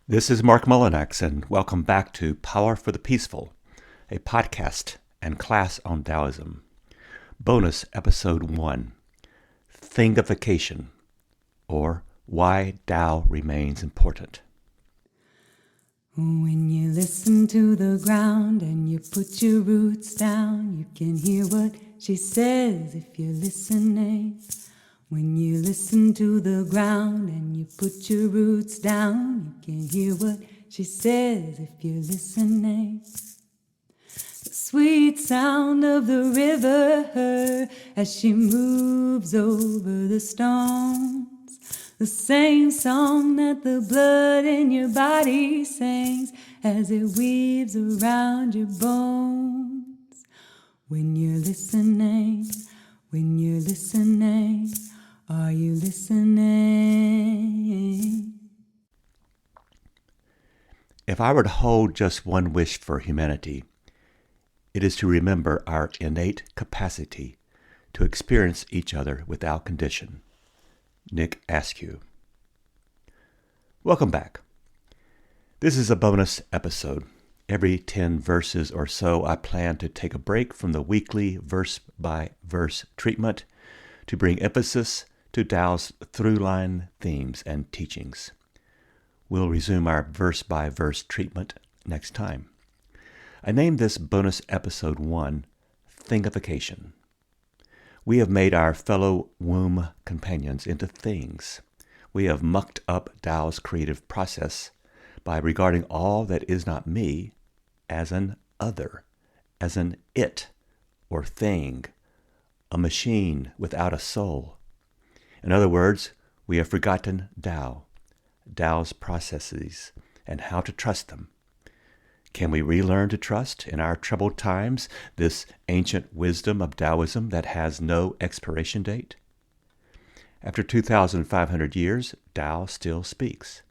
This is Mark Mullinax, and welcome back to Power for the Peaceful, a podcast and class on Taoism. Bonus Episode 1, Thingification, or Why Tao Remains Important. When you listen to the ground and you put your roots down, you can hear what she says if you're listening. When you listen to the ground and you put your roots down, you can hear what she says if you're listening. The sweet sound of the river as she moves over the stones. The same song that the blood in your body sings as it weaves around your bones. When you're listening, are you listening? If I were to hold just one wish for humanity, it is to remember our innate capacity to experience each other without condition. Nick Askew. Welcome back. This is a bonus episode. Every 10 verses or so, I plan to take a break from the weekly verse-by-verse treatment to bring emphasis to Tao's through-line themes and teachings. We'll resume our verse-by-verse treatment next time. I named this bonus episode 1, Thingification. We have made our fellow womb companions into things. We have mucked up Tao's creative process by regarding all that is not me as an other, as an it or thing, a machine without a soul. In other words, we have forgotten Tao's processes, and how to trust them. Can we relearn to trust in our troubled times this ancient wisdom of Taoism that has no expiration date? After 2,500 years, Tao still speaks.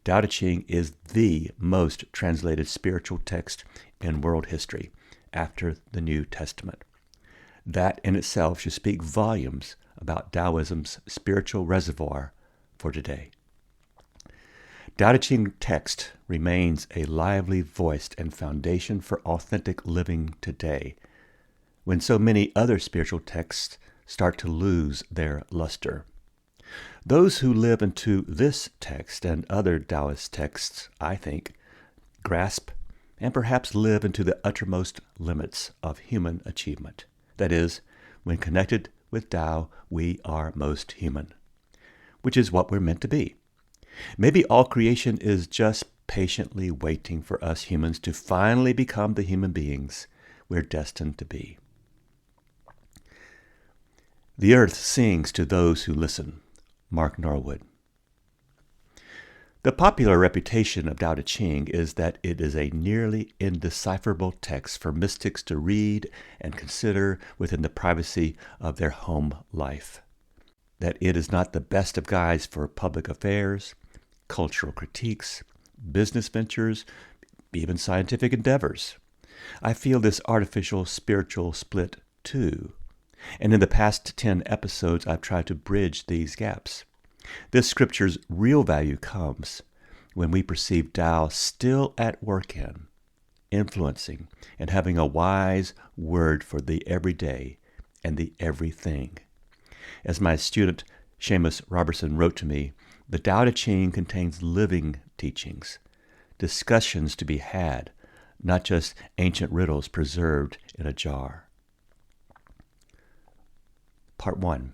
Tao Te Ching is the most translated spiritual text in world history after the New Testament. That in itself should speak volumes about Taoism's spiritual reservoir for today. Tao Te Ching text remains a lively voice and foundation for authentic living today, when so many other spiritual texts start to lose their luster. Those who live into this text and other Taoist texts, I think, grasp and perhaps live into the uttermost limits of human achievement. That is, when connected with Tao, we are most human, which is what we're meant to be. Maybe all creation is just patiently waiting for us humans to finally become the human beings we're destined to be. The earth sings to those who listen. Mark Norwood. The popular reputation of Tao Te Ching is that it is a nearly indecipherable text for mystics to read and consider within the privacy of their home life. That it is not the best of guides for public affairs, cultural critiques, business ventures, even scientific endeavors. I feel this artificial spiritual split too. And in the past 10 episodes, I've tried to bridge these gaps. This scripture's real value comes when we perceive Tao still at work in, influencing, and having a wise word for the everyday and the everything. As my student Seamus Robertson wrote to me, the Tao Te Ching contains living teachings, discussions to be had, not just ancient riddles preserved in a jar. Part 1.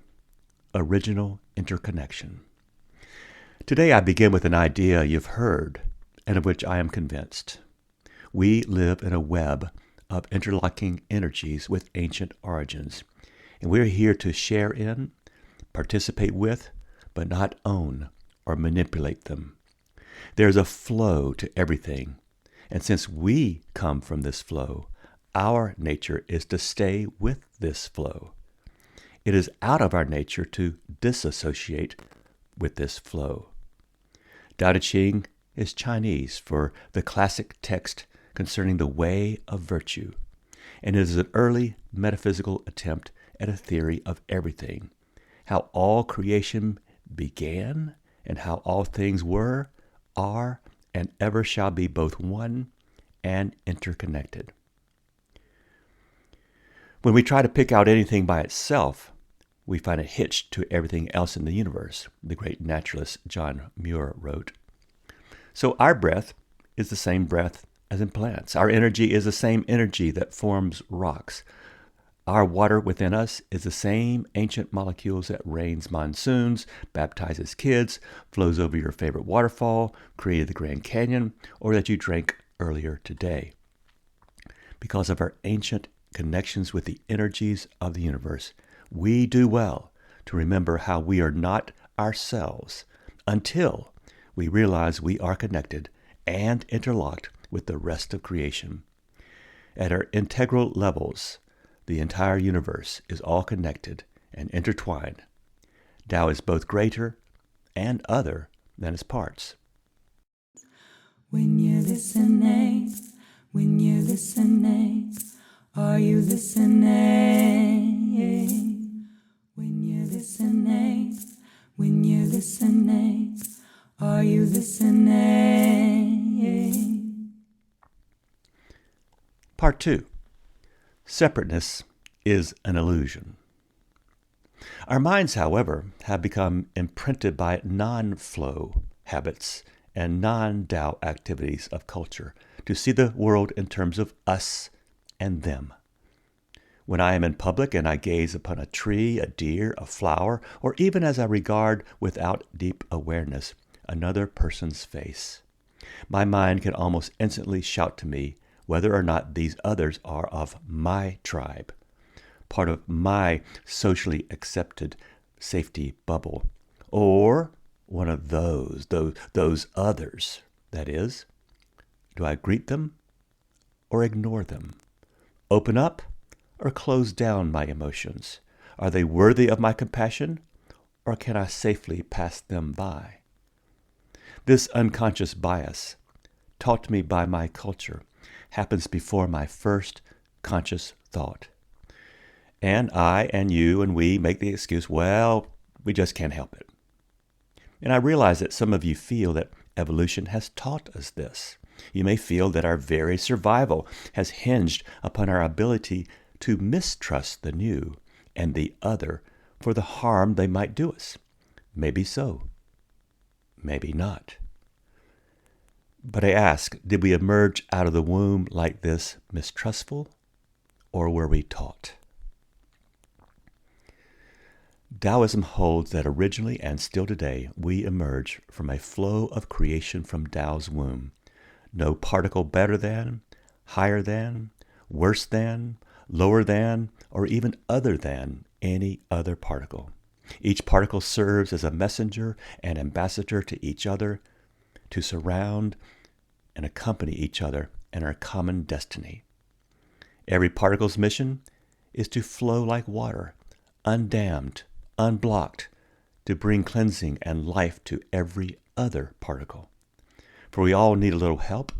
Original Interconnection. Today I begin with an idea you've heard, and of which I am convinced. We live in a web of interlocking energies with ancient origins, and we're here to share in, participate with, but not own or manipulate them. There's a flow to everything, and since we come from this flow, our nature is to stay with this flow. It is out of our nature to disassociate with this flow. Tao Te Ching is Chinese for the classic text concerning the way of virtue, and it is an early metaphysical attempt at a theory of everything, how all creation began and how all things were, are, and ever shall be both one and interconnected. When we try to pick out anything by itself, we find it hitched to everything else in the universe, the great naturalist John Muir wrote. So our breath is the same breath as in plants. Our energy is the same energy that forms rocks. Our water within us is the same ancient molecules that rains monsoons, baptizes kids, flows over your favorite waterfall, created the Grand Canyon, or that you drank earlier today. Because of our ancient connections with the energies of the universe, we do well to remember how we are not ourselves until we realize we are connected and interlocked with the rest of creation. At our integral levels, the entire universe is all connected and intertwined. Tao is both greater and other than its parts. When you're listening, are you listening? When you're listening, are you listening? Part 2. Separateness is an illusion. Our minds, however, have become imprinted by non-flow habits and non-Tao activities of culture to see the world in terms of us and them. When I am in public and I gaze upon a tree, a deer, a flower, or even as I regard without deep awareness another person's face, my mind can almost instantly shout to me whether or not these others are of my tribe, part of my socially accepted safety bubble, or one of those others. That is, do I greet them or ignore them? Open up or close down my emotions? Are they worthy of my compassion, or can I safely pass them by? This unconscious bias, taught to me by my culture, happens before my first conscious thought. And I and you and we make the excuse, well, we just can't help it. And I realize that some of you feel that evolution has taught us this. You may feel that our very survival has hinged upon our ability to mistrust the new and the other for the harm they might do us. Maybe so. Maybe not. But I ask, did we emerge out of the womb like this mistrustful, or were we taught? Taoism holds that originally and still today, we emerge from a flow of creation from Tao's womb. No particle better than, higher than, worse than, lower than, or even other than any other particle. Each particle serves as a messenger and ambassador to each other, to surround and accompany each other in our common destiny. Every particle's mission is to flow like water, undammed, unblocked, to bring cleansing and life to every other particle. For we all need a little help,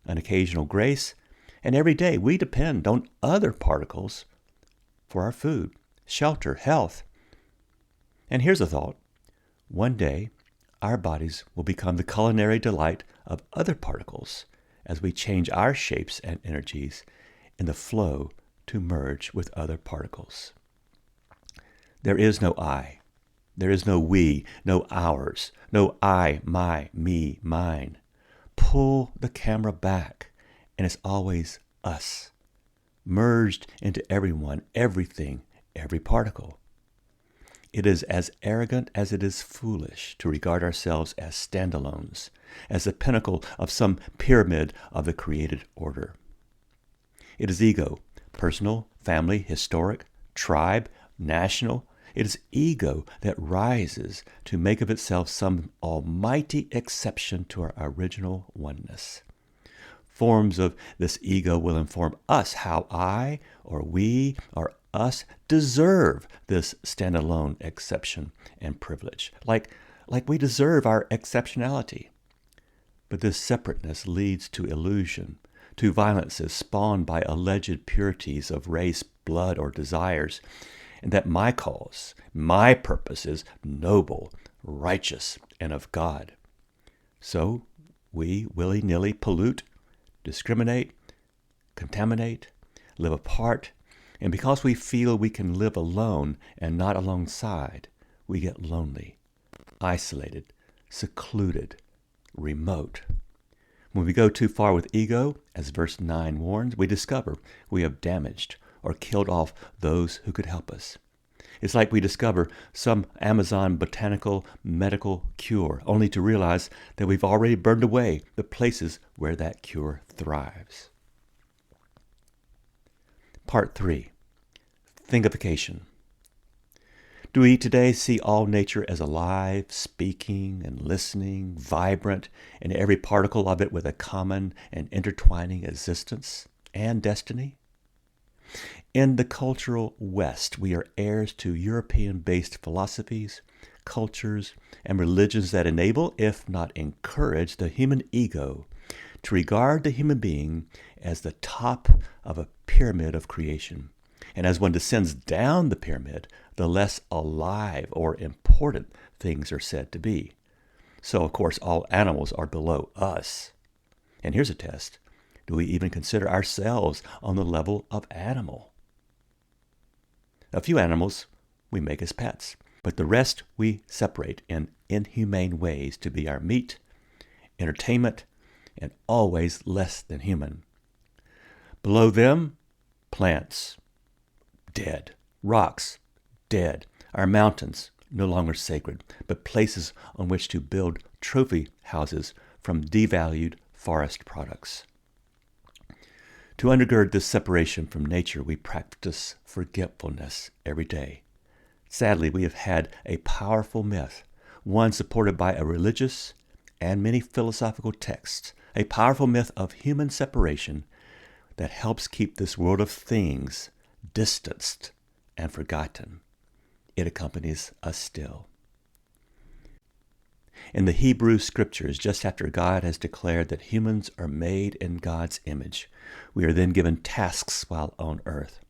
an occasional grace, and every day we depend on other particles for our food, shelter, health. And here's a thought. One day, our bodies will become the culinary delight of other particles as we change our shapes and energies in the flow to merge with other particles. There is no I. There is no we, no ours, no I, my, me, mine. Pull the camera back, and it's always us, merged into everyone, everything, every particle. It is as arrogant as it is foolish to regard ourselves as standalones, as the pinnacle of some pyramid of the created order. It is ego, personal, family, historic, tribe, national. It is ego that rises to make of itself some almighty exception to our original oneness. Forms of this ego will inform us how I, or we, or us deserve this standalone exception and privilege, like we deserve our exceptionality. But this separateness leads to illusion, to violences spawned by alleged purities of race, blood, or desires, and that my cause, my purpose is noble, righteous, and of God. So we willy-nilly pollute, discriminate, contaminate, live apart, and because we feel we can live alone and not alongside, we get lonely, isolated, secluded, remote. When we go too far with ego, as verse 9 warns, we discover we have damaged or killed off those who could help us. It's like we discover some Amazon botanical medical cure, only to realize that we've already burned away the places where that cure thrives. Part 3. Thingification. Do we today see all nature as alive, speaking and listening, vibrant, and every particle of it with a common and intertwining existence and destiny? In the cultural West, we are heirs to European-based philosophies, cultures, and religions that enable, if not encourage, the human ego to regard the human being as the top of a pyramid of creation. And as one descends down the pyramid, the less alive or important things are said to be. So, of course, all animals are below us. And here's a test. Do we even consider ourselves on the level of animal? A few animals we make as pets, but the rest we separate in inhumane ways to be our meat, entertainment, and always less than human. Below them, plants, dead. Rocks, dead. Our mountains, no longer sacred, but places on which to build trophy houses from devalued forest products. To undergird this separation from nature, we practice forgetfulness every day. Sadly, we have had a powerful myth, one supported by a religious and many philosophical texts, a powerful myth of human separation that helps keep this world of things distanced and forgotten. It accompanies us still. In the Hebrew scriptures, just after God has declared that humans are made in God's image, we are then given tasks while on earth.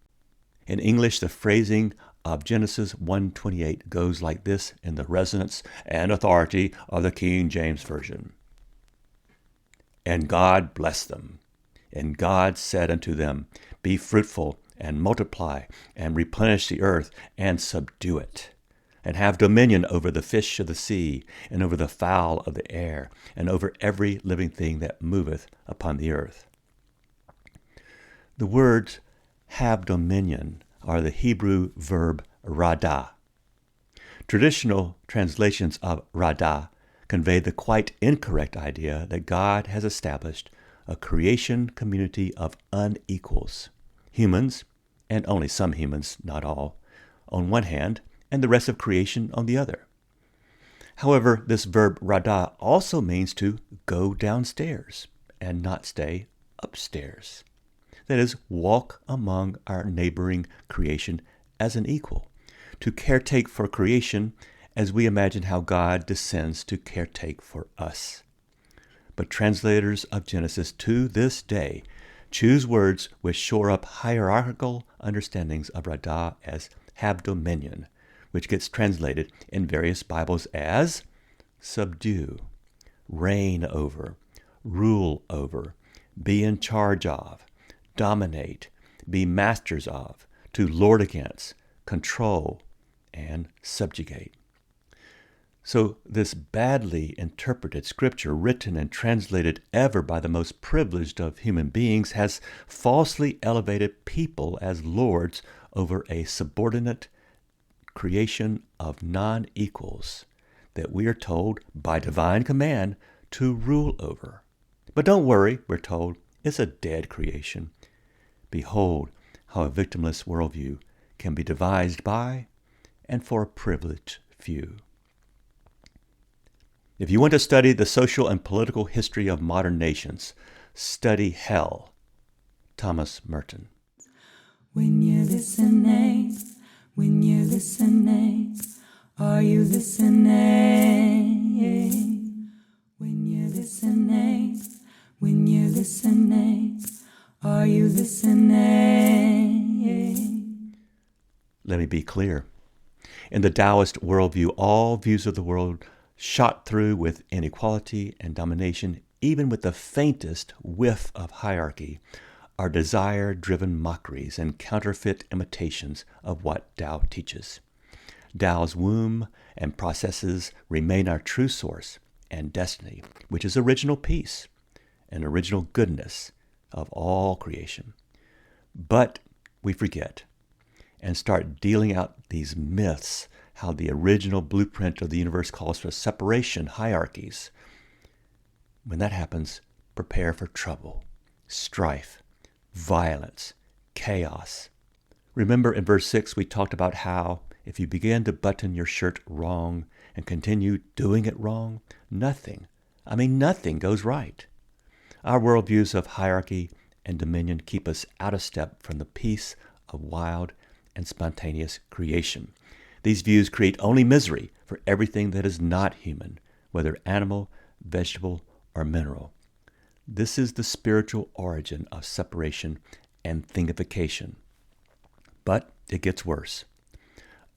In English, the phrasing of Genesis 1:28 goes like this in the resonance and authority of the King James Version. And God blessed them, and God said unto them, Be fruitful, and multiply, and replenish the earth, and subdue it, and have dominion over the fish of the sea, and over the fowl of the air, and over every living thing that moveth upon the earth. The words have dominion are the Hebrew verb radah. Traditional translations of radah convey the quite incorrect idea that God has established a creation community of unequals, humans, and only some humans, not all, on one hand, and the rest of creation on the other. However, this verb radah also means to go downstairs and not stay upstairs. That is, walk among our neighboring creation as an equal, to caretake for creation as we imagine how God descends to caretake for us. But translators of Genesis to this day choose words which shore up hierarchical understandings of radah as have dominion, which gets translated in various Bibles as subdue, reign over, rule over, be in charge of, dominate, be masters of, to lord against, control, and subjugate. So this badly interpreted scripture, written and translated ever by the most privileged of human beings, has falsely elevated people as lords over a subordinate creation of non-equals that we are told by divine command to rule over. But don't worry, we're told, it's a dead creation. Behold how a victimless worldview can be devised by and for a privileged few. If you want to study the social and political history of modern nations, study hell. Thomas Merton. When you're listening, are you listening? When you're listening, are you listening? Let me be clear. In the Taoist worldview, all views of the world shot through with inequality and domination even with the faintest whiff of hierarchy, are desire-driven mockeries and counterfeit imitations of what Tao teaches. Tao's womb and processes remain our true source and destiny, which is original peace and original goodness of all creation. But we forget and start dealing out these myths, how the original blueprint of the universe calls for separation, hierarchies. When that happens, prepare for trouble, strife, violence, chaos. Remember in verse 6 we talked about how if you begin to button your shirt wrong and continue doing it wrong, nothing goes right. Our worldviews of hierarchy and dominion keep us out of step from the peace of wild and spontaneous creation. These views create only misery for everything that is not human, whether animal, vegetable, or mineral. This is the spiritual origin of separation and thingification. But it gets worse.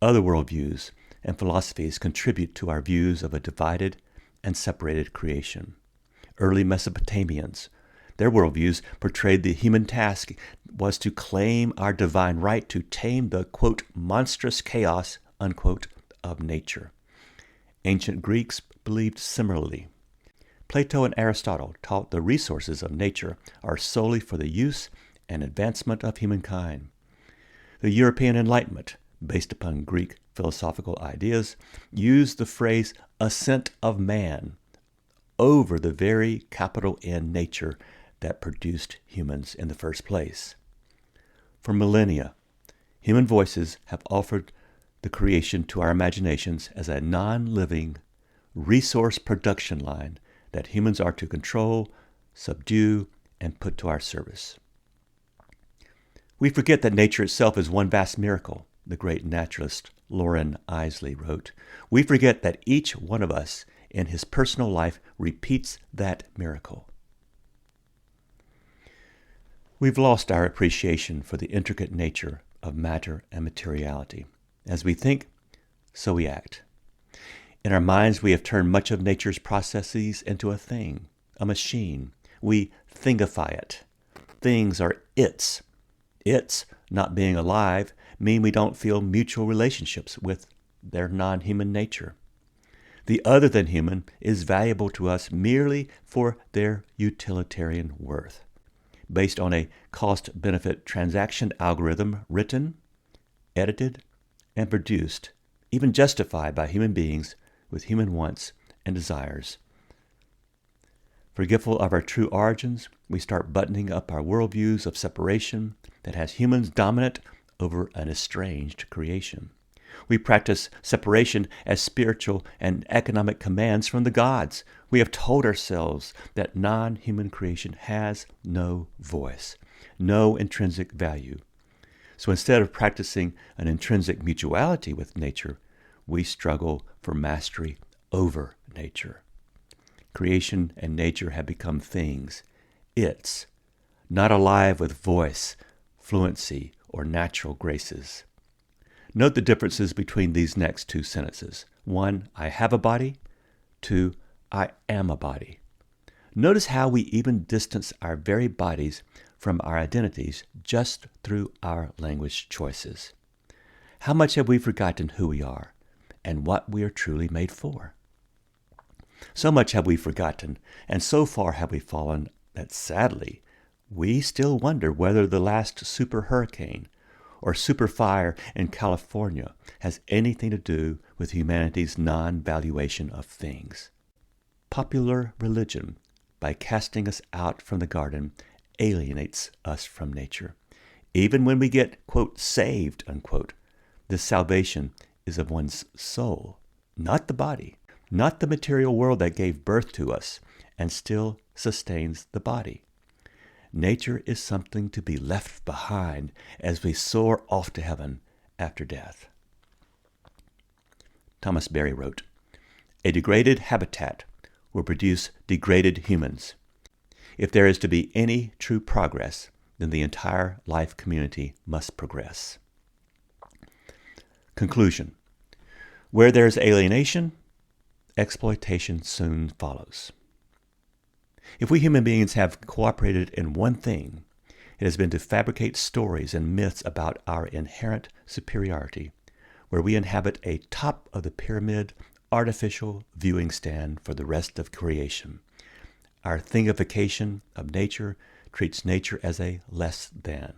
Other worldviews and philosophies contribute to our views of a divided and separated creation. Early Mesopotamians, their worldviews portrayed the human task was to claim our divine right to tame the, quote, monstrous chaos, unquote, of nature. Ancient Greeks believed similarly. Plato and Aristotle taught the resources of nature are solely for the use and advancement of humankind. The European Enlightenment, based upon Greek philosophical ideas, used the phrase ascent of man over the very capital N nature that produced humans in the first place. For millennia, human voices have offered the creation to our imaginations as a non-living resource production line that humans are to control, subdue, and put to our service. We forget that nature itself is one vast miracle, the great naturalist Loren Eiseley wrote. We forget that each one of us in his personal life repeats that miracle. We've lost our appreciation for the intricate nature of matter and materiality. As we think, so we act. In our minds, we have turned much of nature's processes into a thing, a machine. We thingify it. Things are its. Its, not being alive, mean we don't feel mutual relationships with their non-human nature. The other than human is valuable to us merely for their utilitarian worth, based on a cost-benefit transaction algorithm written, edited, and produced, even justified by human beings with human wants and desires. Forgetful of our true origins, we start buttoning up our worldviews of separation that has humans dominant over an estranged creation. We practice separation as spiritual and economic commands from the gods. We have told ourselves that non-human creation has no voice, no intrinsic value. So instead of practicing an intrinsic mutuality with nature, we struggle for mastery over nature. Creation and nature have become things, its, not alive with voice, fluency, or natural graces. Note the differences between these next two sentences. 1, I have a body. 2, I am a body. Notice how we even distance our very bodies from our identities just through our language choices. How much have we forgotten who we are and what we are truly made for? So much have we forgotten, and so far have we fallen that sadly, we still wonder whether the last super hurricane or super fire in California has anything to do with humanity's non-valuation of things. Popular religion, by casting us out from the garden, alienates us from nature. Even when we get, quote, saved, unquote, this salvation is of one's soul, not the body, not the material world that gave birth to us and still sustains the body. Nature is something to be left behind as we soar off to heaven after death. Thomas Berry wrote, "A degraded habitat will produce degraded humans. If there is to be any true progress, then the entire life community must progress." Conclusion. Where there is alienation, exploitation soon follows. If we human beings have cooperated in one thing, it has been to fabricate stories and myths about our inherent superiority, where we inhabit a top-of-the-pyramid artificial viewing stand for the rest of creation. Our thingification of nature treats nature as a less than,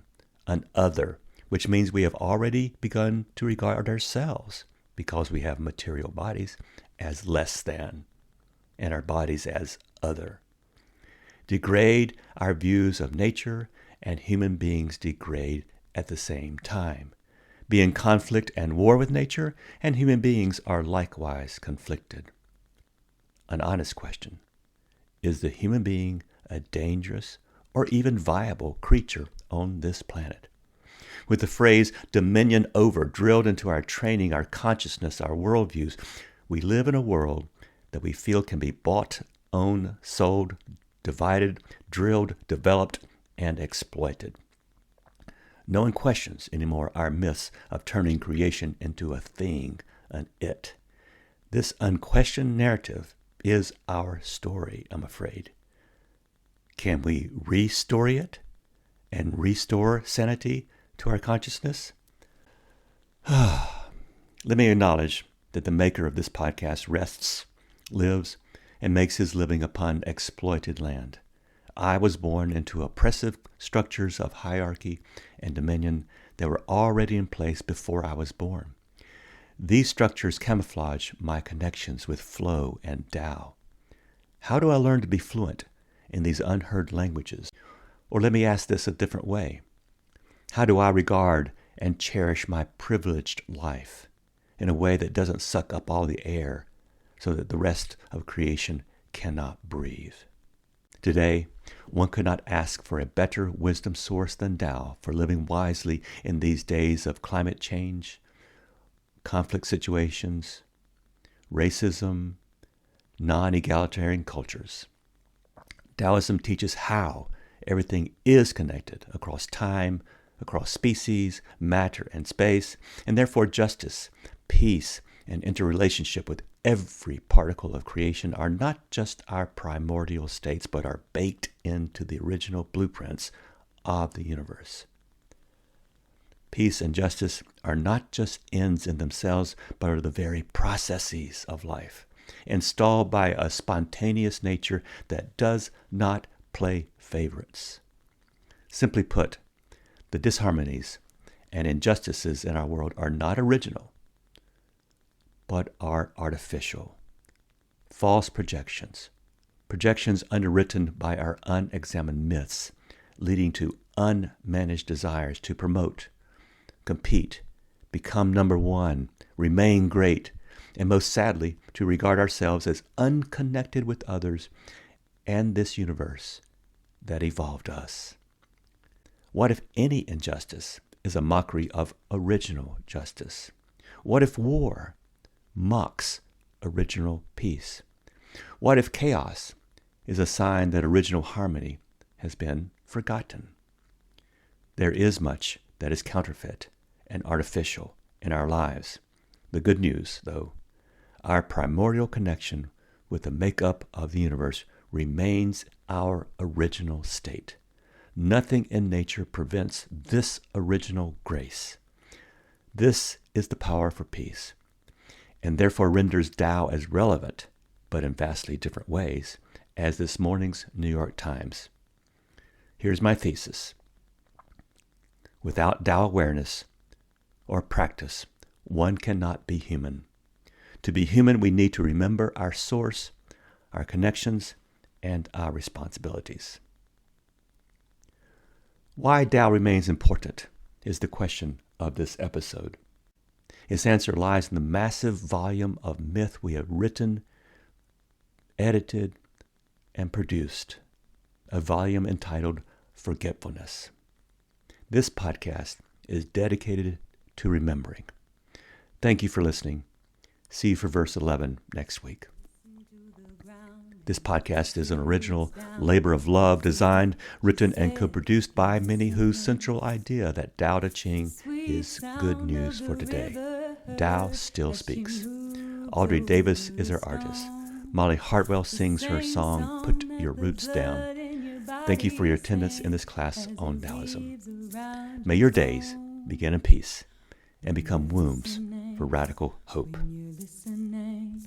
an other, which means we have already begun to regard ourselves, because we have material bodies, as less than, and our bodies as other. Degrade our views of nature, and human beings degrade at the same time. Be in conflict and war with nature, and human beings are likewise conflicted. An honest question: is the human being a dangerous or even viable creature on this planet? With the phrase dominion over drilled into our training, our consciousness, our worldviews, we live in a world that we feel can be bought, owned, sold, divided, drilled, developed, and exploited. No one questions anymore our myths of turning creation into a thing, an it. This unquestioned narrative is our story, I'm afraid. Can we restory it and restore sanity to our consciousness? Let me acknowledge that the maker of this podcast rests, lives, and makes his living upon exploited land. I was born into oppressive structures of hierarchy and dominion that were already in place before I was born. These structures camouflage my connections with flow and Tao. How do I learn to be fluent in these unheard languages? Or let me ask this a different way. How do I regard and cherish my privileged life in a way that doesn't suck up all the air so that the rest of creation cannot breathe? Today, one could not ask for a better wisdom source than Tao for living wisely in these days of climate change, conflict situations, racism, non-egalitarian cultures. Taoism teaches how everything is connected across time, across species, matter, and space, and therefore justice, peace, and interrelationship with every particle of creation are not just our primordial states, but are baked into the original blueprints of the universe. Peace and justice are not just ends in themselves, but are the very processes of life, installed by a spontaneous nature that does not play favorites. Simply put, the disharmonies and injustices in our world are not original, but are artificial, false projections underwritten by our unexamined myths, leading to unmanaged desires to promote, compete, become number one, remain great, and most sadly, to regard ourselves as unconnected with others and this universe that evolved us. What if any injustice is a mockery of original justice? What if war mocks original peace? What if chaos is a sign that original harmony has been forgotten? There is much that is counterfeit and artificial in our lives. The good news, though, our primordial connection with the makeup of the universe remains our original state. Nothing in nature prevents this original grace. This is the power for peace, and therefore renders Tao as relevant, but in vastly different ways, as this morning's New York Times. Here's my thesis. Without Tao awareness or practice, one cannot be human. To be human, we need to remember our source, our connections, and our responsibilities. Why Tao remains important is the question of this episode. Its answer lies in the massive volume of myth we have written, edited, and produced, a volume entitled Forgetfulness. This podcast is dedicated to remembering. Thank you for listening. See you for verse 11 next week. This podcast is an original labor of love, designed, written, and co-produced by many whose central idea that Tao Te Ching is good news for today. Tao still speaks. Audrey Davis is our artist. Molly Hartwell sings her song, Put Your Roots Down. Thank you for your attendance in this class on Taoism. May your days begin in peace and become wombs for radical hope. When you're listening.